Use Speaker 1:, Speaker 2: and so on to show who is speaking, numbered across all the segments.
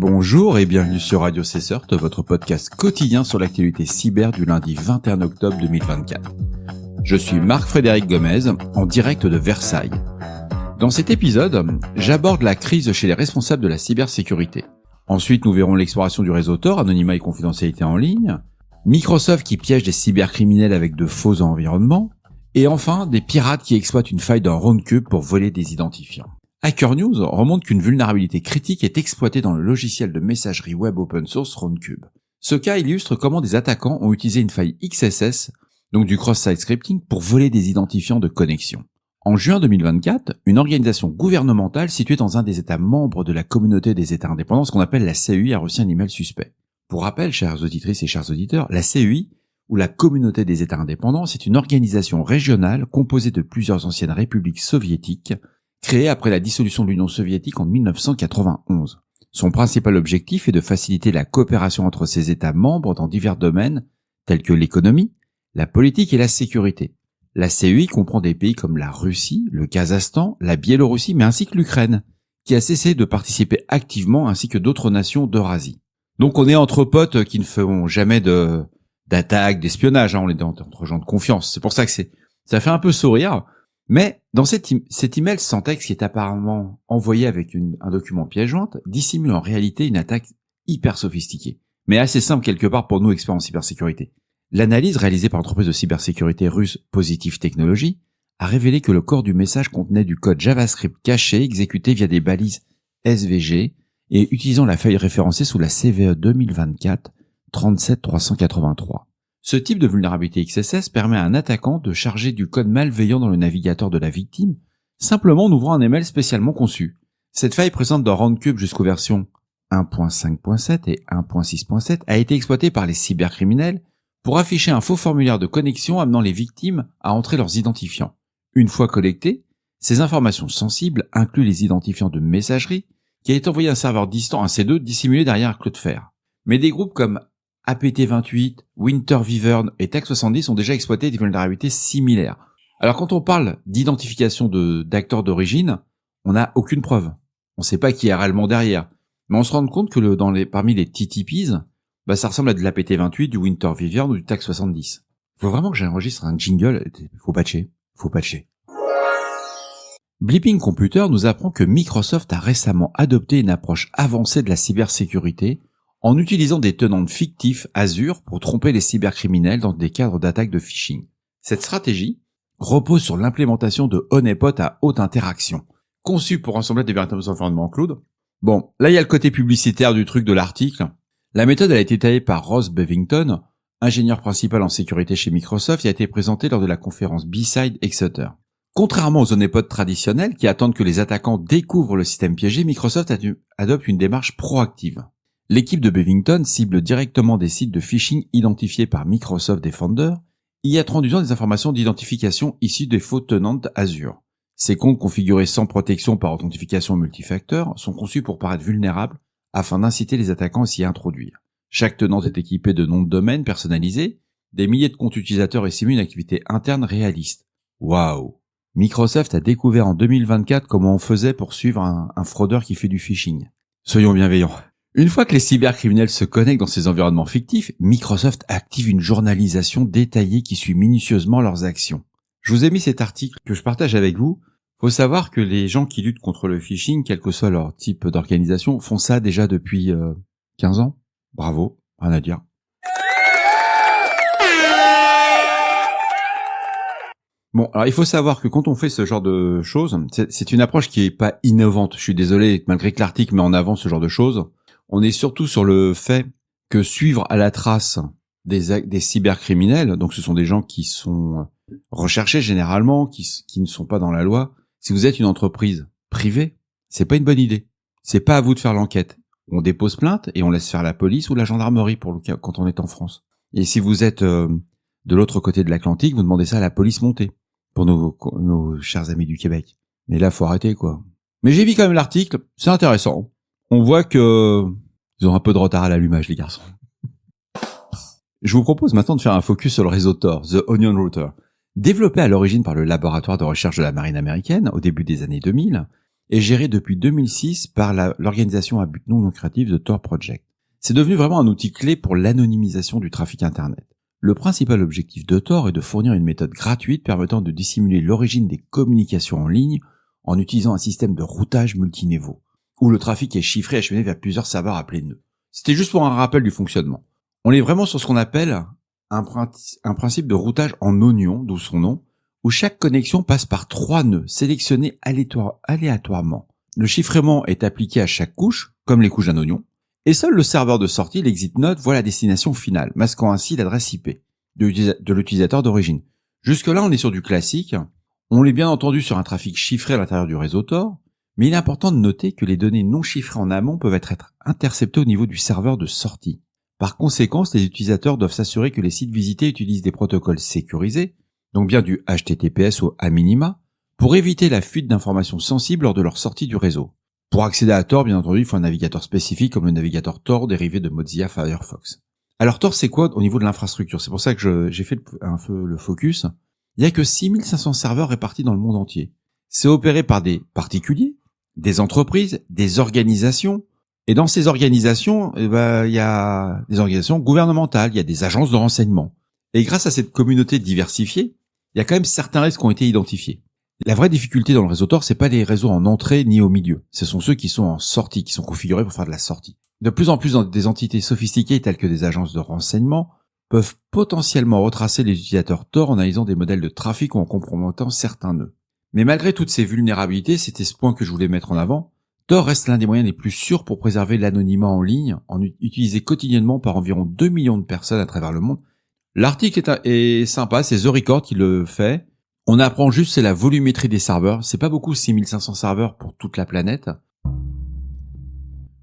Speaker 1: Bonjour et bienvenue sur Radio Cessert, votre podcast quotidien sur l'actualité cyber du lundi 21 octobre 2024. Je suis Marc-Frédéric Gomez, en direct de Versailles. Dans cet épisode, j'aborde la crise chez les responsables de la cybersécurité. Ensuite, nous verrons l'exploration du réseau Tor, anonymat et confidentialité en ligne, Microsoft qui piège des cybercriminels avec de faux environnements, et enfin, des pirates qui exploitent une faille d'un Roundcube pour voler des identifiants. Hacker News remonte qu'une vulnérabilité critique est exploitée dans le logiciel de messagerie web open source Roundcube. Ce cas illustre comment des attaquants ont utilisé une faille XSS, donc du cross-site scripting, pour voler des identifiants de connexion. En juin 2024, une organisation gouvernementale située dans un des États membres de la communauté des États indépendants, ce qu'on appelle la CEI, a reçu un email suspect. Pour rappel, chères auditrices et chers auditeurs, la CEI, ou la communauté des États indépendants, c'est une organisation régionale composée de plusieurs anciennes républiques soviétiques, créée après la dissolution de l'Union soviétique en 1991. Son principal objectif est de faciliter la coopération entre ses États membres dans divers domaines, tels que l'économie, la politique et la sécurité. La CEI comprend des pays comme la Russie, le Kazakhstan, la Biélorussie, mais ainsi que l'Ukraine, qui a cessé de participer activement, ainsi que d'autres nations d'Eurasie. Donc on est entre potes qui ne feront jamais d'attaques, d'espionnage, on est entre gens de confiance. C'est pour ça que ça fait un peu sourire. Mais dans cet email sans texte qui est apparemment envoyé avec un document pièce jointe, dissimule en réalité une attaque hyper sophistiquée, mais assez simple quelque part pour nous experts en cybersécurité. L'analyse réalisée par l'entreprise de cybersécurité russe Positive Technology a révélé que le corps du message contenait du code JavaScript caché exécuté via des balises SVG et utilisant la feuille référencée sous la CVE 2024 37383. Ce type de vulnérabilité XSS permet à un attaquant de charger du code malveillant dans le navigateur de la victime, simplement en ouvrant un email spécialement conçu. Cette faille présente dans Roundcube jusqu'aux versions 1.5.7 et 1.6.7 a été exploitée par les cybercriminels pour afficher un faux formulaire de connexion amenant les victimes à entrer leurs identifiants. Une fois collectées, ces informations sensibles incluent les identifiants de messagerie qui a été envoyé à un serveur distant, un C2, dissimulé derrière un clou de fer. Mais des groupes comme APT28, Winter Wyvern et Tech70 ont déjà exploité des vulnérabilités similaires. Alors quand on parle d'identification d'acteurs d'origine, on n'a aucune preuve. On ne sait pas qui est réellement derrière. Mais on se rend compte que parmi les TTPs, ça ressemble à de l'APT28, du Winter Wyvern ou du Tech70. Faut vraiment que j'enregistre un jingle. Faut patcher. Bleeping Computer nous apprend que Microsoft a récemment adopté une approche avancée de la cybersécurité en utilisant des tenants fictifs Azure pour tromper les cybercriminels dans des cadres d'attaque de phishing. Cette stratégie repose sur l'implémentation de honeypot à haute interaction, conçue pour rassembler des véritables environnements cloud. Bon, là il y a le côté publicitaire du truc de l'article. La méthode a été détaillée par Ross Bevington, ingénieur principal en sécurité chez Microsoft, et a été présentée lors de la conférence B-Side Exeter. Contrairement aux honeypots traditionnels qui attendent que les attaquants découvrent le système piégé, Microsoft adopte une démarche proactive. L'équipe de Bevington cible directement des sites de phishing identifiés par Microsoft Defender, y introduisant des informations d'identification issues des faux tenants Azure. Ces comptes configurés sans protection par authentification multifacteur sont conçus pour paraître vulnérables afin d'inciter les attaquants à s'y introduire. Chaque tenant est équipé de noms de domaine personnalisés, des milliers de comptes utilisateurs et simule une activité interne réaliste. Waouh! Microsoft a découvert en 2024 comment on faisait pour suivre un fraudeur qui fait du phishing. Soyons bienveillants. Une fois que les cybercriminels se connectent dans ces environnements fictifs, Microsoft active une journalisation détaillée qui suit minutieusement leurs actions. Je vous ai mis cet article que je partage avec vous. Faut savoir que les gens qui luttent contre le phishing, quel que soit leur type d'organisation, font ça déjà depuis 15 ans. Bravo, rien à dire. Bon, alors il faut savoir que quand on fait ce genre de choses, c'est une approche qui est pas innovante. Je suis désolé, malgré que l'article met en avant ce genre de choses. On est surtout sur le fait que suivre à la trace des cybercriminels, donc ce sont des gens qui sont recherchés généralement, qui ne sont pas dans la loi. Si vous êtes une entreprise privée, c'est pas une bonne idée. C'est pas à vous de faire l'enquête. On dépose plainte et on laisse faire la police ou la gendarmerie pour le cas quand on est en France. Et si vous êtes de l'autre côté de l'Atlantique, vous demandez ça à la police montée pour nos chers amis du Québec. Mais là, faut arrêter quoi. Mais j'ai vu quand même l'article, c'est intéressant. On voit que ils ont un peu de retard à l'allumage, les garçons. Je vous propose maintenant de faire un focus sur le réseau Tor, The Onion Router. Développé à l'origine par le laboratoire de recherche de la marine américaine au début des années 2000, est géré depuis 2006 par l'organisation à but non lucratif de Tor Project. C'est devenu vraiment un outil clé pour l'anonymisation du trafic Internet. Le principal objectif de Tor est de fournir une méthode gratuite permettant de dissimuler l'origine des communications en ligne en utilisant un système de routage multiniveau, où le trafic est chiffré et acheminé vers plusieurs serveurs appelés nœuds. C'était juste pour un rappel du fonctionnement. On est vraiment sur ce qu'on appelle un principe de routage en oignon, d'où son nom, où chaque connexion passe par 3 nœuds sélectionnés aléatoirement. Le chiffrement est appliqué à chaque couche, comme les couches d'un oignon, et seul le serveur de sortie, l'exit node, voit la destination finale, masquant ainsi l'adresse IP de l'utilisateur d'origine. Jusque-là, on est sur du classique. On est bien entendu sur un trafic chiffré à l'intérieur du réseau Tor, mais il est important de noter que les données non chiffrées en amont peuvent être interceptées au niveau du serveur de sortie. Par conséquent, les utilisateurs doivent s'assurer que les sites visités utilisent des protocoles sécurisés, donc bien du HTTPS ou a minima, pour éviter la fuite d'informations sensibles lors de leur sortie du réseau. Pour accéder à Tor, bien entendu, il faut un navigateur spécifique comme le navigateur Tor dérivé de Mozilla Firefox. Alors Tor, c'est quoi au niveau de l'infrastructure? C'est pour ça que j'ai fait un peu le focus. Il n'y a que 6500 serveurs répartis dans le monde entier. C'est opéré par des particuliers, des entreprises, des organisations. Et dans ces organisations, il y a des organisations gouvernementales, il y a des agences de renseignement. Et grâce à cette communauté diversifiée, il y a quand même certains risques qui ont été identifiés. La vraie difficulté dans le réseau Tor, c'est pas les réseaux en entrée ni au milieu. Ce sont ceux qui sont en sortie, qui sont configurés pour faire de la sortie. De plus en plus, des entités sophistiquées telles que des agences de renseignement peuvent potentiellement retracer les utilisateurs Tor en analysant des modèles de trafic ou en compromettant certains nœuds. Mais malgré toutes ces vulnérabilités, c'était ce point que je voulais mettre en avant, Tor reste l'un des moyens les plus sûrs pour préserver l'anonymat en ligne, utilisé quotidiennement par environ 2 millions de personnes à travers le monde. L'article est sympa, c'est The Record qui le fait. On apprend juste, c'est la volumétrie des serveurs. C'est pas beaucoup, 6500 serveurs pour toute la planète.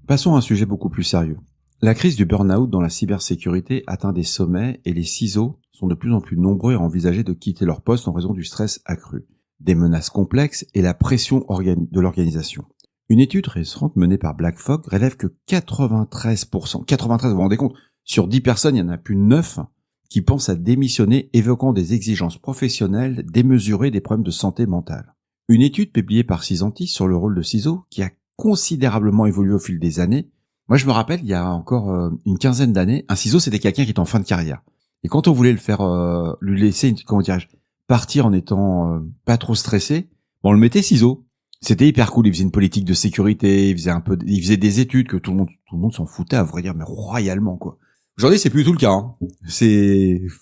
Speaker 1: Passons à un sujet beaucoup plus sérieux. La crise du burn-out dans la cybersécurité atteint des sommets et les CISO sont de plus en plus nombreux à envisager de quitter leur poste en raison du stress accru, des menaces complexes et la pression de l'organisation. Une étude récente menée par Black Fogg relève que 93%, vous vous rendez compte, sur 10 personnes, il y en a plus de 9 qui pensent à démissionner, évoquant des exigences professionnelles démesurées des problèmes de santé mentale. Une étude publiée par Sysentis sur le rôle de CISO, qui a considérablement évolué au fil des années. Moi, je me rappelle, il y a encore une quinzaine d'années, un CISO, c'était quelqu'un qui était en fin de carrière. Et quand on voulait le faire, lui laisser, partir en étant pas trop stressé, on le mettait CISO. C'était hyper cool. Il faisait une politique de sécurité, il faisait des études que tout le monde s'en foutait, à vrai dire, mais royalement, quoi. Aujourd'hui, c'est plus du tout le cas, hein.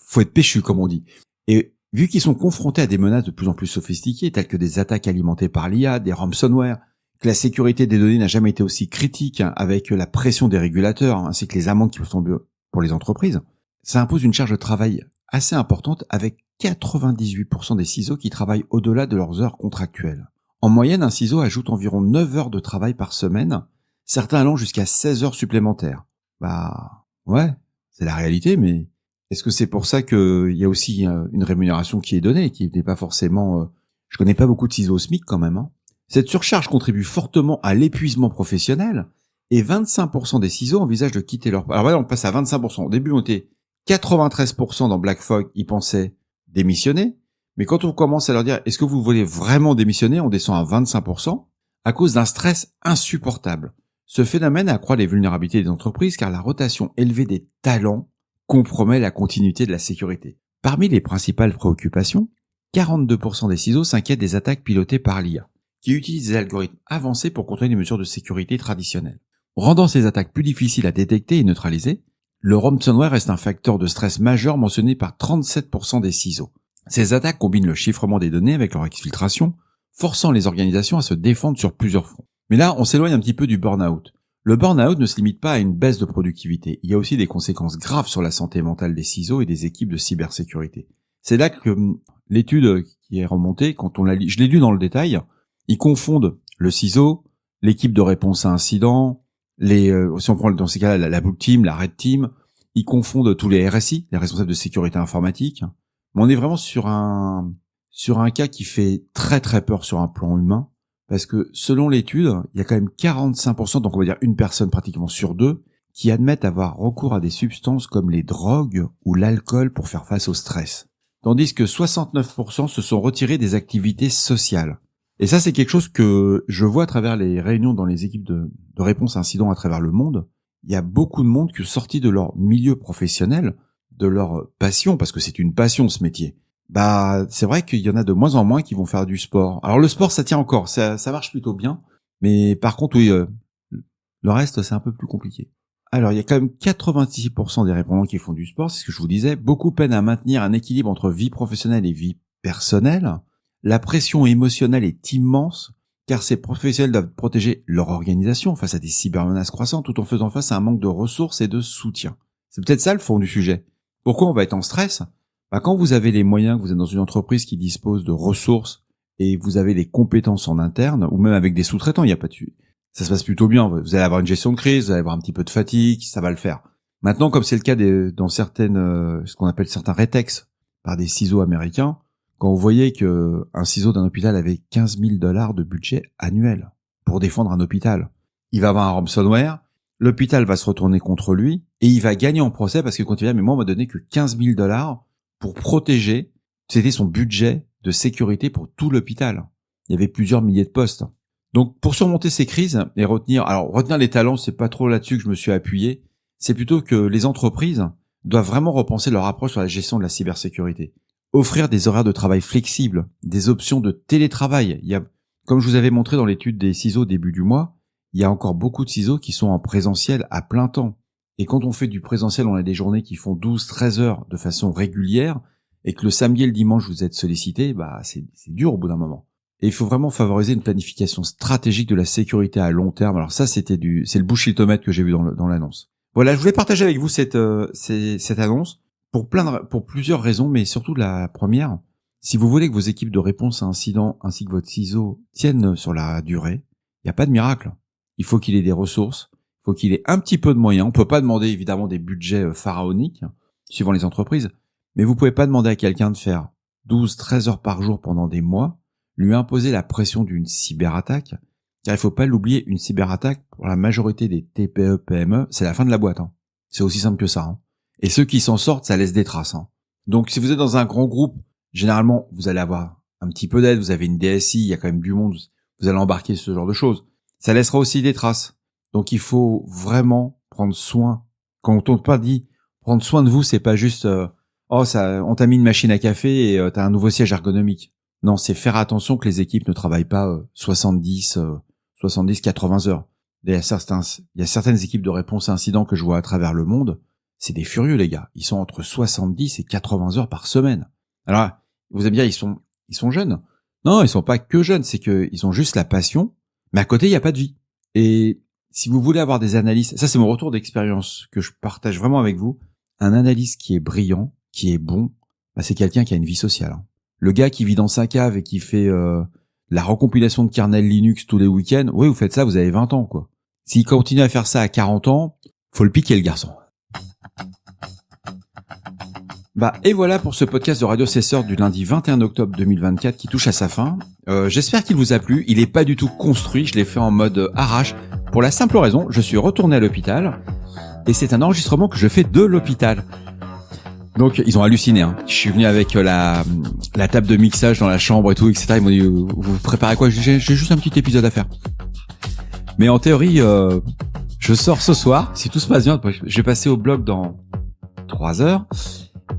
Speaker 1: Faut être péchu, comme on dit. Et vu qu'ils sont confrontés à des menaces de plus en plus sophistiquées, telles que des attaques alimentées par l'IA, des ransomware, que la sécurité des données n'a jamais été aussi critique, hein, avec la pression des régulateurs, ainsi que les amendes qui peuvent tomber pour les entreprises, ça impose une charge de travail assez importante, avec 98% des CISO qui travaillent au-delà de leurs heures contractuelles. En moyenne, un CISO ajoute environ 9 heures de travail par semaine, certains allant jusqu'à 16 heures supplémentaires. Ouais, c'est la réalité, mais est-ce que c'est pour ça qu'il y a aussi une rémunération qui est donnée, qui n'est pas forcément... Je connais pas beaucoup de CISO au SMIC quand même, hein. Cette surcharge contribue fortement à l'épuisement professionnel, et 25% des CISO envisagent de quitter leur... Alors voilà, on passe à 25%. Au début, on était 93% dans Black Fogg, ils pensaient démissionner, mais quand on commence à leur dire « Est-ce que vous voulez vraiment démissionner ?», on descend à 25%, à cause d'un stress insupportable. Ce phénomène accroît les vulnérabilités des entreprises car la rotation élevée des talents compromet la continuité de la sécurité. Parmi les principales préoccupations, 42% des CISO s'inquiètent des attaques pilotées par l'IA, qui utilisent des algorithmes avancés pour contrôler les mesures de sécurité traditionnelles. Rendant ces attaques plus difficiles à détecter et neutraliser, le ransomware reste un facteur de stress majeur mentionné par 37% des CISO. Ces attaques combinent le chiffrement des données avec leur exfiltration, forçant les organisations à se défendre sur plusieurs fronts. Mais là, on s'éloigne un petit peu du burn-out. Le burn-out ne se limite pas à une baisse de productivité. Il y a aussi des conséquences graves sur la santé mentale des CISO et des équipes de cybersécurité. C'est là que l'étude qui est remontée, quand on la lit, je l'ai lu dans le détail, ils confondent le CISO, l'équipe de réponse à incidents, si on prend dans ces cas-là la Blue Team, la Red Team, ils confondent tous les RSI, les responsables de sécurité informatique. Mais on est vraiment sur un cas qui fait très très peur sur un plan humain. Parce que selon l'étude, il y a quand même 45%, donc on va dire une personne pratiquement sur deux, qui admettent avoir recours à des substances comme les drogues ou l'alcool pour faire face au stress. Tandis que 69% se sont retirés des activités sociales. Et ça, c'est quelque chose que je vois à travers les réunions dans les équipes de réponse à incidents à travers le monde. Il y a beaucoup de monde qui est sorti de leur milieu professionnel, de leur passion, parce que c'est une passion ce métier. C'est vrai qu'il y en a de moins en moins qui vont faire du sport. Alors le sport, ça tient encore, ça marche plutôt bien. Mais par contre, oui, le reste, c'est un peu plus compliqué. Alors, il y a quand même 86% des répondants qui font du sport, c'est ce que je vous disais. Beaucoup peinent à maintenir un équilibre entre vie professionnelle et vie personnelle. La pression émotionnelle est immense, car ces professionnels doivent protéger leur organisation face à des cybermenaces croissantes, tout en faisant face à un manque de ressources et de soutien. C'est peut-être ça le fond du sujet. Pourquoi on va être en stress ? Quand vous avez les moyens, que vous êtes dans une entreprise qui dispose de ressources et vous avez les compétences en interne, ou même avec des sous-traitants, il n'y a pas de ça se passe plutôt bien. Vous allez avoir une gestion de crise, vous allez avoir un petit peu de fatigue, ça va le faire. Maintenant, comme c'est le cas dans certaines, ce qu'on appelle certains rétex par des ciseaux américains, quand vous voyez que un ciseau d'un hôpital avait $15 000 de budget annuel pour défendre un hôpital, il va avoir un ransomware, l'hôpital va se retourner contre lui et il va gagner en procès parce que quand il va, mais moi on m'a donné que $15 000 pour protéger, c'était son budget de sécurité pour tout l'hôpital. Il y avait plusieurs milliers de postes. Donc, pour surmonter ces crises et retenir les talents, c'est pas trop là-dessus que je me suis appuyé. C'est plutôt que les entreprises doivent vraiment repenser leur approche sur la gestion de la cybersécurité. Offrir des horaires de travail flexibles, des options de télétravail. Comme je vous avais montré dans l'étude des ciseaux début du mois, il y a encore beaucoup de ciseaux qui sont en présentiel à plein temps. Et quand on fait du présentiel, on a des journées qui font 12-13 heures de façon régulière, et que le samedi et le dimanche vous êtes sollicité, c'est dur au bout d'un moment. Et il faut vraiment favoriser une planification stratégique de la sécurité à long terme. Alors ça, c'est le bullshitomètre que j'ai vu dans l'annonce. Voilà, je voulais partager avec vous cette annonce pour plusieurs raisons, mais surtout la première. Si vous voulez que vos équipes de réponse à incidents ainsi que votre ciseau tiennent sur la durée, il n'y a pas de miracle. Il faut qu'il ait des ressources, il faut qu'il ait un petit peu de moyens. On peut pas demander évidemment des budgets pharaoniques, suivant les entreprises, mais vous pouvez pas demander à quelqu'un de faire 12-13 heures par jour pendant des mois, lui imposer la pression d'une cyberattaque, car il faut pas l'oublier, une cyberattaque, pour la majorité des TPE, PME, c'est la fin de la boîte. C'est aussi simple que ça. Et ceux qui s'en sortent, ça laisse des traces. Donc si vous êtes dans un grand groupe, généralement, vous allez avoir un petit peu d'aide, vous avez une DSI, il y a quand même du monde, vous allez embarquer ce genre de choses. Ça laissera aussi des traces. Donc il faut vraiment prendre soin. Quand on pas dit prendre soin de vous, c'est pas juste on t'a mis une machine à café et t'as un nouveau siège ergonomique. Non, c'est faire attention que les équipes ne travaillent pas 70, 80 heures. Il y a certaines équipes de réponse à incidents que je vois à travers le monde, c'est des furieux les gars. Ils sont entre 70 et 80 heures par semaine. Alors, vous aimez bien, ils sont jeunes. Non, ils sont pas que jeunes, c'est que ils ont juste la passion, mais à côté, il n'y a pas de vie. Et si vous voulez avoir des analystes, ça c'est mon retour d'expérience que je partage vraiment avec vous, un analyste qui est brillant, qui est bon, c'est quelqu'un qui a une vie sociale. Le gars qui vit dans sa cave et qui fait la recompilation de kernel Linux tous les week-ends, oui, vous faites ça, vous avez 20 ans, quoi. S'il continue à faire ça à 40 ans, faut le piquer, le garçon. Et voilà pour ce podcast de Radio Cesseur du lundi 21 octobre 2024 qui touche à sa fin. J'espère qu'il vous a plu. Il est pas du tout construit, je l'ai fait en mode arrache. Pour la simple raison, je suis retourné à l'hôpital et c'est un enregistrement que je fais de l'hôpital. Donc ils ont halluciné. Je suis venu avec la table de mixage dans la chambre et tout, etc. Ils m'ont dit vous préparez quoi ? J'ai juste un petit épisode à faire. Mais en théorie, je sors ce soir. Si tout se passe bien, je vais passer au blog dans 3 heures.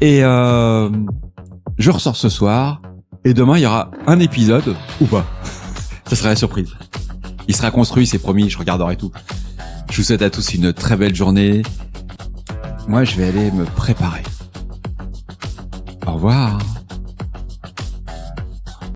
Speaker 1: Et je ressors ce soir. Et demain, il y aura un épisode ou pas. Ça sera la surprise. Il sera construit, c'est promis. Je regarderai tout. Je vous souhaite à tous une très belle journée. Moi, je vais aller me préparer. Au revoir.